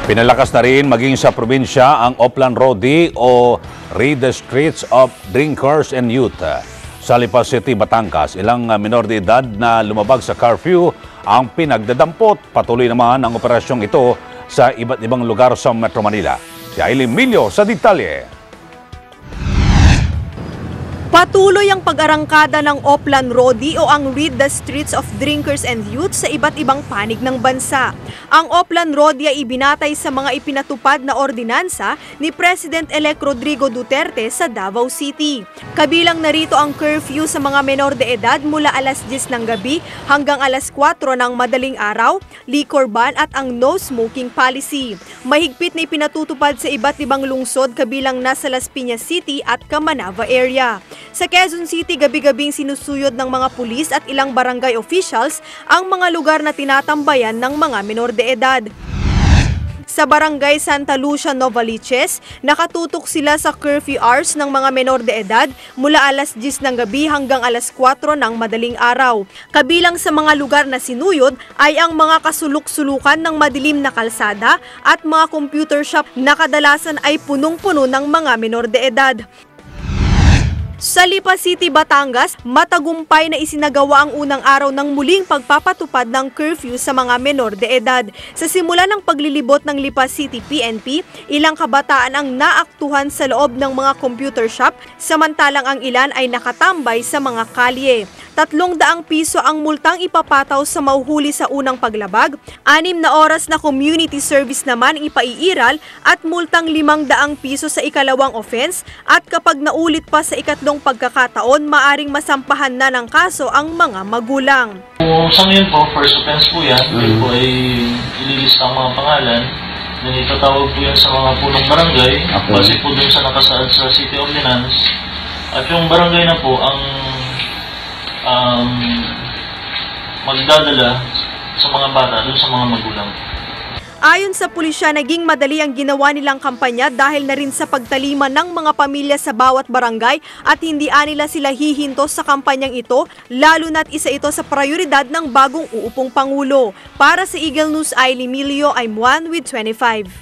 Pinalakas na rin maging sa probinsya ang Oplan Rodi o Read the Streets of Drinkers and Youth. Sa Lipas City, Batangas, ilang minor de edad na lumabag sa curfew ang pinagdadampot. Patuloy naman ang operasyong ito sa iba't ibang lugar sa Metro Manila. Si Aileen Milio sa detalye. Patuloy ang pag-arangkada ng Oplan Rodi o ang Read the Streets of Drinkers and Youth sa iba't ibang panig ng bansa. Ang Oplan Rodi ay ibinatay sa mga ipinatupad na ordinansa ni President-elect Rodrigo Duterte sa Davao City. Kabilang narito ang curfew sa mga menor de edad mula alas 10 ng gabi hanggang alas 4 ng madaling araw, liquor ban at ang no smoking policy. Mahigpit na ipinatutupad sa iba't ibang lungsod kabilang nasa Las Piñas City at Camanava area. Sa Quezon City, gabi-gabing sinusuyod ng mga pulis at ilang barangay officials ang mga lugar na tinatambayan ng mga menor de edad. Sa barangay Santa Lucia, Novaliches, nakatutok sila sa curfew hours ng mga menor de edad mula alas 10 ng gabi hanggang alas 4 ng madaling araw. Kabilang sa mga lugar na sinuyod ay ang mga kasuluk-sulukan ng madilim na kalsada at mga computer shop na kadalasan ay punong-puno ng mga menor de edad. Sa Lipas City, Batangas, matagumpay na isinagawa ang unang araw ng muling pagpapatupad ng curfew sa mga menor de edad. Sa simula ng paglilibot ng Lipas City PNP, ilang kabataan ang naaktuhan sa loob ng mga computer shop, samantalang ang ilan ay nakatambay sa mga kalye. 300 piso ang multang ipapataw sa mauhuli sa unang paglabag, 6 na oras na community service naman ipaiiral at multang 500 piso sa ikalawang offense at kapag naulit pa sa ikatlong pagkakataon, maaring masampahan na ng kaso ang mga magulang. Sa ngayon po, first offense po yan. Ngayon po ay ililista ang mga pangalan. Then itatawag po yan sa mga punong barangay. Base po dun sa nakasaad sa City Ordinance. At yung barangay na po ang magdadala sa mga bata dun sa mga magulang. Ayon sa pulisya, naging madali ang ginawa nilang kampanya dahil na rin sa pagtalima ng mga pamilya sa bawat barangay at hindi nila sila hihinto sa kampanyang ito, lalo na't isa ito sa prioridad ng bagong uupong Pangulo. Para sa Eagle News, Aileen Milio, I'm 1 with 25.